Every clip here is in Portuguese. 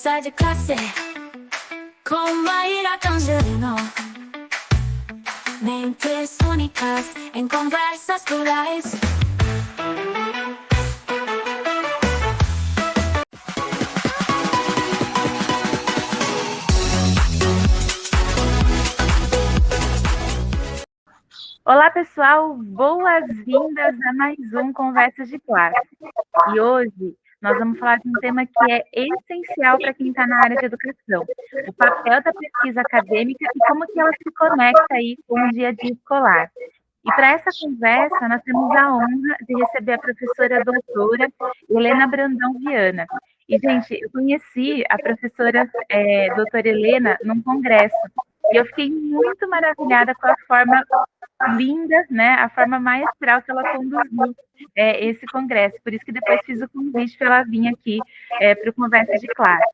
Conversa de classe com Maíra Cangelino. Mentes únicas em conversas plurais. Olá, pessoal! Boas-vindas a mais um Conversas de Classe. E hoje nós vamos falar de um tema que é essencial para quem está na área de educação, o papel da pesquisa acadêmica e como que ela se conecta aí com o dia a dia escolar. E para essa conversa, nós temos a honra de receber a professora doutora Helena Brandão Viana. E, gente, eu conheci a professora doutora Helena num congresso, e eu fiquei muito maravilhada com a forma linda, né, a forma maestral que ela conduziu esse congresso. Por isso que depois fiz o convite para ela vir aqui para o Conversa de Classe.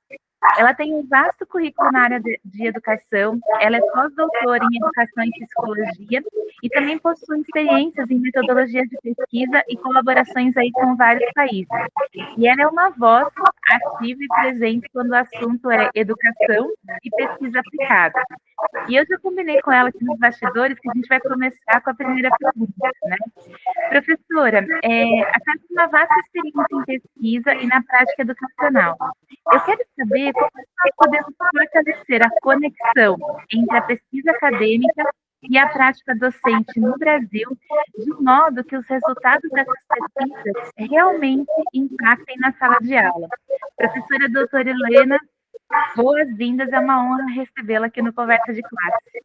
Ela tem um vasto currículo na área de educação, ela é pós-doutora em educação e psicologia e também possui experiências em metodologias de pesquisa e colaborações aí com vários países. E ela é uma voz ativa e presente quando o assunto é educação e pesquisa aplicada. E eu já combinei com ela aqui nos bastidores que a gente vai começar com a primeira pergunta, né? Professora, a senhora tem uma vasta experiência em pesquisa e na prática educacional. Eu quero saber como nós podemos fortalecer a conexão entre a pesquisa acadêmica e a prática docente no Brasil, de modo que os resultados dessas pesquisas realmente impactem na sala de aula. Professora doutora Helena, boas-vindas, é uma honra recebê-la aqui no Conversa de Classe.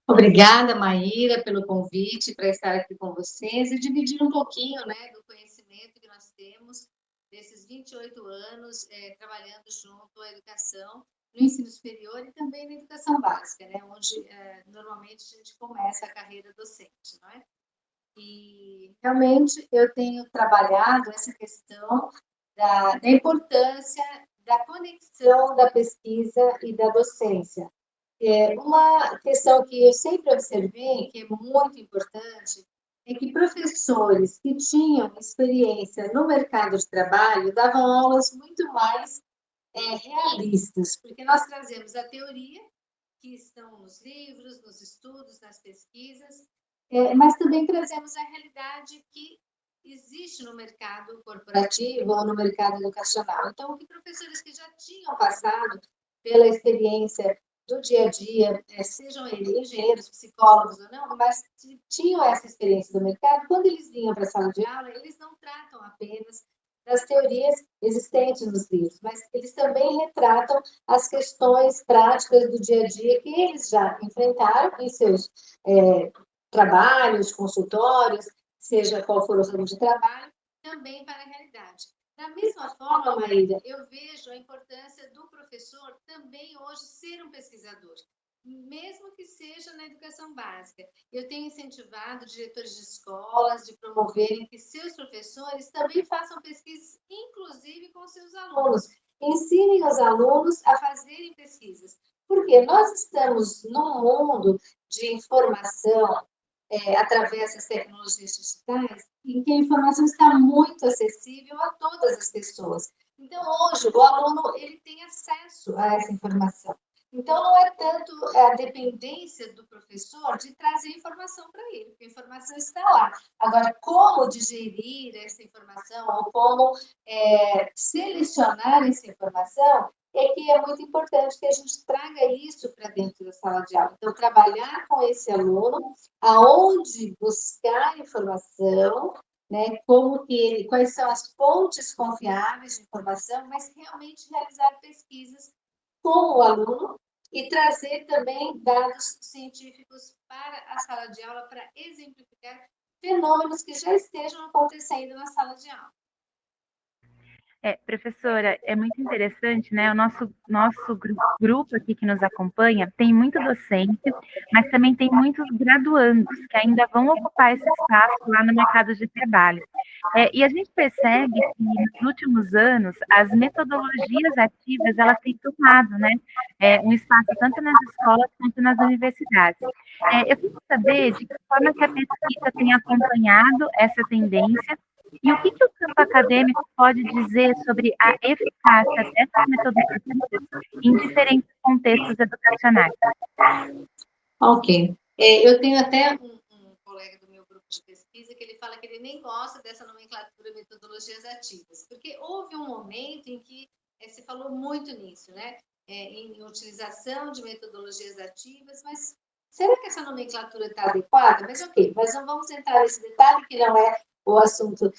Obrigada, Maíra, pelo convite para estar aqui com vocês e dividir um pouquinho, né, do conhecimento que nós temos desses 28 anos trabalhando junto à educação no ensino superior e também na educação básica, né, onde normalmente a gente começa a carreira docente, não é? E realmente eu tenho trabalhado essa questão da importância da conexão da pesquisa e da docência. Uma questão que eu sempre observei, que é muito importante, é que professores que tinham experiência no mercado de trabalho davam aulas muito mais realistas, porque nós trazemos a teoria, que estão nos livros, nos estudos, nas pesquisas, mas também trazemos a realidade que existe no mercado corporativo ou no mercado educacional. Então, que professores que já tinham passado pela experiência do dia a dia, sejam eles engenheiros, psicólogos ou não, mas tinham essa experiência do mercado, quando eles vinham para a sala de aula, eles não tratam apenas das teorias existentes nos livros, mas eles também retratam as questões práticas do dia a dia que eles já enfrentaram em seus trabalhos, consultórios, seja qual for o ramo de trabalho, também para a realidade. Da mesma forma, Maíra, eu vejo a importância do professor também hoje ser um pesquisador, mesmo que seja na educação básica. Eu tenho incentivado diretores de escolas de promoverem que seus professores também façam pesquisas, inclusive com seus alunos. Ensinem os alunos a fazerem pesquisas, porque nós estamos num mundo de informação, através das tecnologias digitais, em que a informação está muito acessível a todas as pessoas. Então, hoje, o aluno ele tem acesso a essa informação. Então, não é tanto a dependência do professor de trazer informação para ele, porque a informação está lá. Agora, como digerir essa informação ou como selecionar essa informação, é que é muito importante que a gente traga isso para dentro da sala de aula. Então, trabalhar com esse aluno, aonde buscar informação, né, quais são as fontes confiáveis de informação, mas realmente realizar pesquisas com o aluno e trazer também dados científicos para a sala de aula para exemplificar fenômenos que já estejam acontecendo na sala de aula. Professora, é muito interessante, né? O nosso grupo aqui que nos acompanha tem muito docente, mas também tem muitos graduandos que ainda vão ocupar esse espaço lá no mercado de trabalho. E a gente percebe que nos últimos anos as metodologias ativas elas têm tomado, né, um espaço tanto nas escolas quanto nas universidades. Eu queria saber de que forma que a pesquisa tem acompanhado essa tendência E o que o campo acadêmico pode dizer sobre a eficácia dessas metodologias em diferentes contextos educacionais? Ok. Eu tenho até um colega do meu grupo de pesquisa que ele fala que ele nem gosta dessa nomenclatura metodologias ativas, porque houve um momento em que se falou muito nisso, né? Em utilização de metodologias ativas, mas será que essa nomenclatura está adequada? Mas ok, mas não vamos entrar nesse detalhe que não é o assunto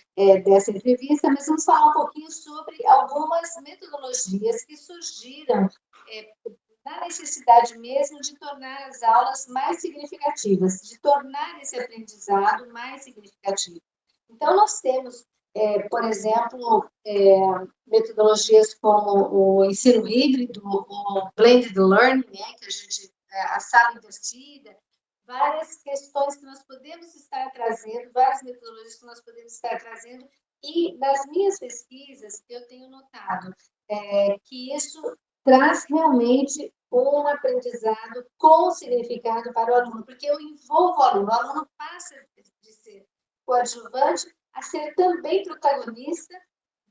dessa entrevista, mas vamos falar um pouquinho sobre algumas metodologias que surgiram da necessidade mesmo de tornar as aulas mais significativas, de tornar esse aprendizado mais significativo. Então, nós temos, por exemplo, metodologias como o ensino híbrido, o blended learning, né, que a sala invertida, várias questões que nós podemos estar trazendo, várias metodologias que nós podemos estar trazendo, e nas minhas pesquisas eu tenho notado que isso traz realmente um aprendizado com significado para o aluno, porque eu envolvo o aluno passa de ser coadjuvante a ser também protagonista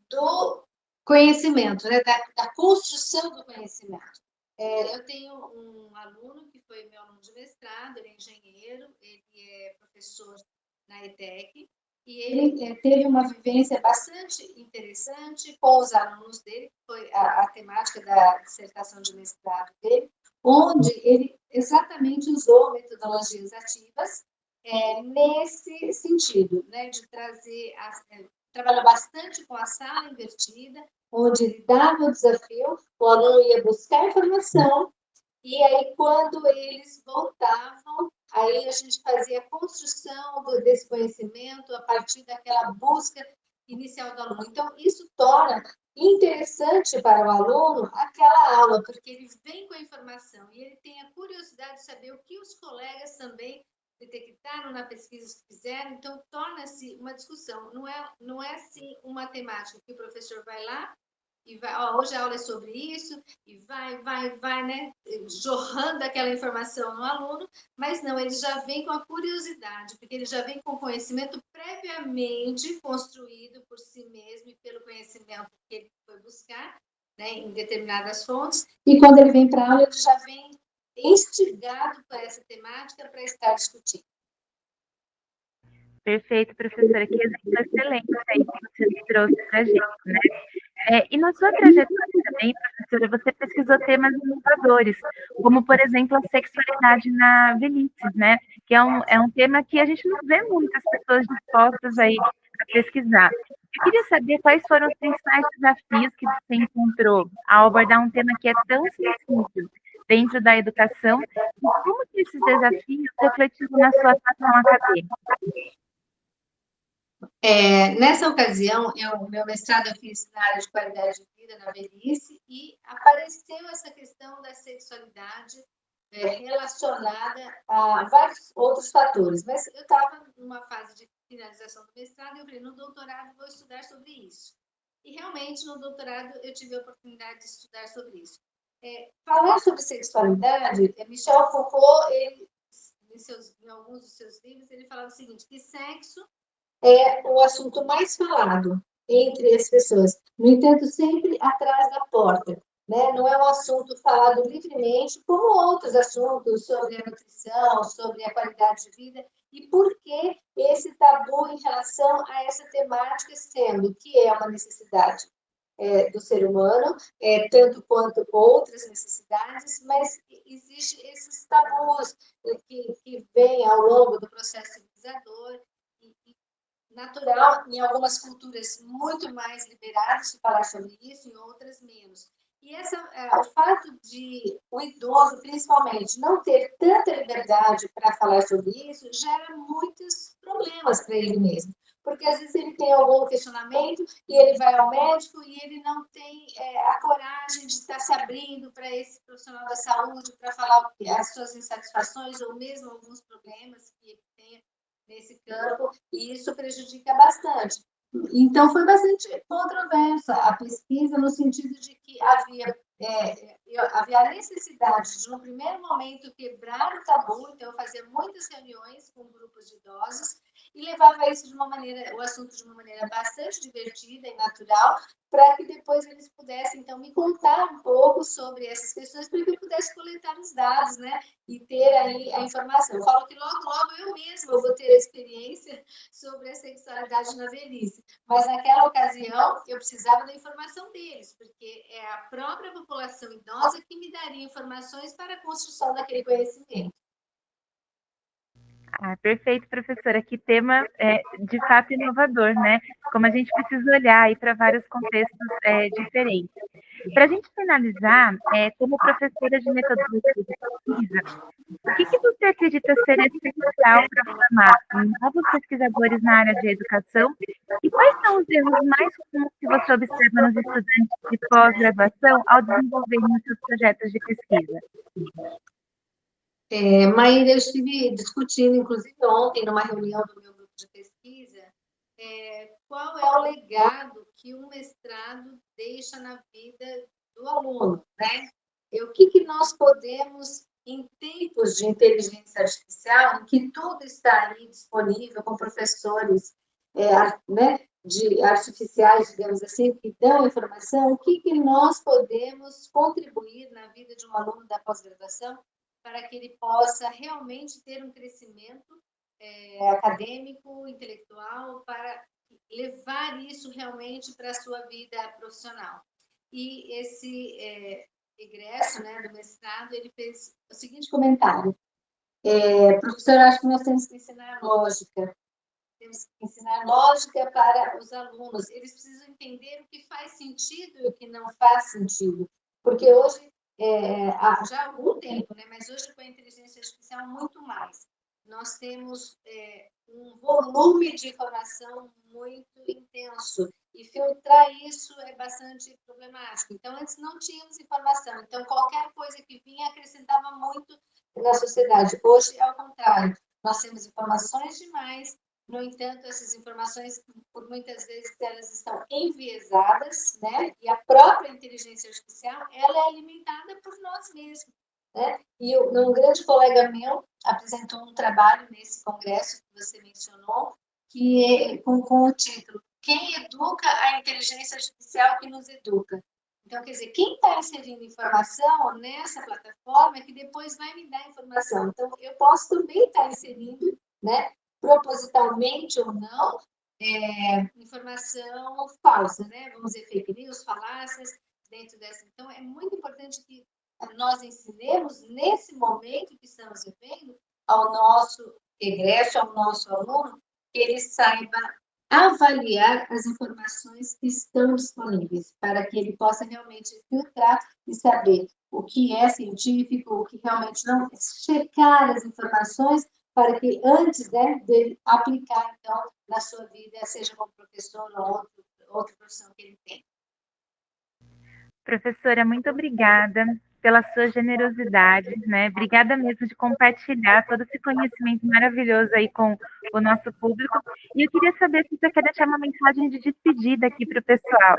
do conhecimento, né? da construção do conhecimento. Eu tenho um aluno que foi meu aluno de mestrado, ele é engenheiro, ele é professor na ETEC, e ele teve uma vivência bastante interessante com os alunos dele, que foi a temática da dissertação de mestrado dele, onde ele exatamente usou metodologias ativas nesse sentido, né, de trazer, trabalhou bastante com a sala invertida, onde ele dava o desafio, o aluno ia buscar informação, e aí, quando eles voltavam, aí a gente fazia a construção desse conhecimento a partir daquela busca inicial do aluno. Então, isso torna interessante para o aluno aquela aula, porque ele vem com a informação e ele tem a curiosidade de saber o que os colegas também detectaram na pesquisa que fizeram, então torna-se uma discussão. Não é assim uma temática que o professor vai lá e vai, hoje a aula é sobre isso, e vai, né, jorrando aquela informação no aluno, mas não, ele já vem com a curiosidade, porque ele já vem com o conhecimento previamente construído por si mesmo e pelo conhecimento que ele foi buscar, né, em determinadas fontes, e quando ele vem para a aula, ele já vem instigado por essa temática para estar discutindo. Perfeito, professora. Que exemplo excelente aí que você trouxe para a gente, né? E na sua trajetória também, professora, você pesquisou temas inovadores, como, por exemplo, a sexualidade na velhice, né? Que é um tema que a gente não vê muitas pessoas dispostas aí a pesquisar. Eu queria saber quais foram os principais desafios que você encontrou ao abordar um tema que é tão sensível dentro da educação e como que esses desafios refletiram na sua atuação acadêmica. Nessa ocasião, meu mestrado eu fiz na área de qualidade de vida na velhice e apareceu essa questão da sexualidade relacionada a vários outros fatores. Mas eu estava numa fase de finalização do mestrado e eu falei, no doutorado vou estudar sobre isso. E realmente, no doutorado, eu tive a oportunidade de estudar sobre isso. Falar sobre sexualidade, Michel Foucault, ele, em alguns dos seus livros, ele falava o seguinte, que sexo é o assunto mais falado entre as pessoas. No entanto, sempre atrás da porta. Né? Não é um assunto falado livremente, como outros assuntos sobre a nutrição, sobre a qualidade de vida. E por que esse tabu em relação a essa temática, sendo que é uma necessidade do ser humano, tanto quanto outras necessidades, mas existem esses tabus que vêm ao longo do processo civilizador, natural, em algumas culturas muito mais liberadas de falar sobre isso, em outras menos. E o fato de o idoso, principalmente, não ter tanta liberdade para falar sobre isso, gera muitos problemas para ele mesmo. Porque às vezes ele tem algum questionamento e ele vai ao médico e ele não tem a coragem de estar se abrindo para esse profissional da saúde para falar as suas insatisfações ou mesmo alguns problemas que ele tenha nesse campo, e isso prejudica bastante. Então, foi bastante controversa a pesquisa, no sentido de que havia a necessidade de, no primeiro momento, quebrar o tabu, então, eu fazia muitas reuniões com grupos de idosos, e levava isso o assunto de uma maneira bastante divertida e natural, para que depois eles pudessem, então, me contar um pouco sobre essas questões, para que eu pudesse coletar os dados, né, e ter aí a informação. Eu falo que logo, logo eu mesma vou ter a experiência sobre a sexualidade na velhice, mas naquela ocasião eu precisava da informação deles, porque é a própria população idosa que me daria informações para a construção daquele conhecimento. Ah, perfeito, professora. Que tema de fato inovador, né? Como a gente precisa olhar aí para vários contextos diferentes. Para a gente finalizar, como professora de metodologia de pesquisa, o que você acredita ser essencial para formar novos pesquisadores na área de educação? E quais são os erros mais comuns que você observa nos estudantes de pós-graduação ao desenvolverem seus projetos de pesquisa? Maíra, eu estive discutindo, inclusive ontem, numa reunião do meu grupo de pesquisa, qual é o legado que um mestrado deixa na vida do aluno, né? O que nós podemos, em tempos de inteligência artificial, em que tudo está aí disponível com professores né, de artificiais, digamos assim, que dão informação, o que nós podemos contribuir na vida de um aluno da pós-graduação para que ele possa realmente ter um crescimento acadêmico, intelectual, para levar isso realmente para a sua vida profissional. E esse egresso, né, do mestrado, ele fez o seguinte comentário: professor, acho que nós temos que ensinar lógica. Temos que ensinar lógica para os alunos. Eles precisam entender o que faz sentido e o que não faz sentido. Porque hoje, já há algum tempo, né, mas hoje com a inteligência artificial muito mais, nós temos um volume de informação muito intenso e filtrar isso é bastante problemático. Então, antes não tínhamos informação, então qualquer coisa que vinha acrescentava muito na sociedade. Hoje é ao contrário, nós temos informações demais. No entanto, essas informações, por muitas vezes, elas estão enviesadas, né? E a própria inteligência artificial, ela é alimentada por nós mesmos, né? E um grande colega meu apresentou um trabalho nesse congresso que você mencionou, que é com o título Quem educa a inteligência artificial que nos educa? Então, quer dizer, quem está inserindo informação nessa plataforma é que depois vai me dar informação. Então, eu posso também estar inserindo, né, propositalmente ou não, informação falsa, né? Vamos dizer, fake news, falácias, dentro dessa. Então, é muito importante que nós ensinemos, nesse momento que estamos vivendo, ao nosso egresso, ao nosso aluno, que ele saiba avaliar as informações que estão disponíveis, para que ele possa realmente filtrar e saber o que é científico, o que realmente não, checar as informações para que antes, né, dele aplicar, então, na sua vida, seja como professor ou outra profissão que ele tem. Professora, muito obrigada pela sua generosidade, né? Obrigada mesmo de compartilhar todo esse conhecimento maravilhoso aí com o nosso público. E eu queria saber se você quer deixar uma mensagem de despedida aqui para o pessoal.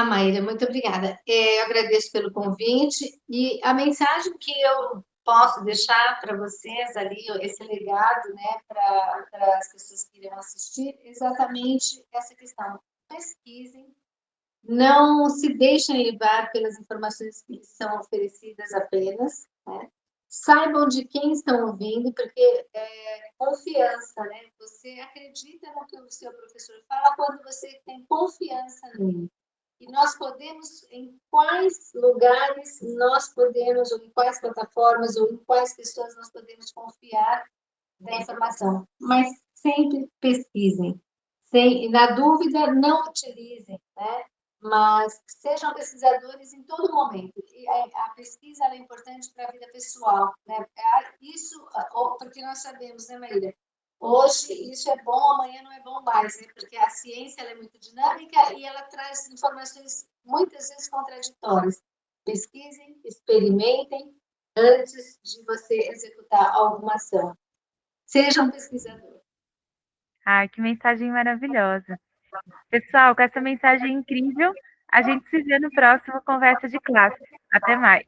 Maíra, muito obrigada. Eu agradeço pelo convite e a mensagem que eu posso deixar para vocês ali, esse legado, né, para as pessoas que irão assistir, exatamente essa questão. Pesquisem, não se deixem levar pelas informações que são oferecidas apenas, né? Saibam de quem estão ouvindo, porque confiança, né? Você acredita no que o seu professor fala quando você tem confiança nele. E nós podemos, em quais lugares nós podemos, ou em quais plataformas, ou em quais pessoas nós podemos confiar da informação. Mas sempre pesquisem. Na dúvida, não utilizem, né? Mas sejam pesquisadores em todo momento. E a pesquisa é importante para a vida pessoal, né? Isso, porque nós sabemos, né, Maíra? Hoje isso é bom, amanhã não é bom mais, né? Porque a ciência ela é muito dinâmica e ela traz informações muitas vezes contraditórias. Pesquisem, experimentem antes de você executar alguma ação. Seja um pesquisador. Ai, que mensagem maravilhosa. Pessoal, com essa mensagem incrível, a gente se vê no próximo Conversa de Classe. Até mais.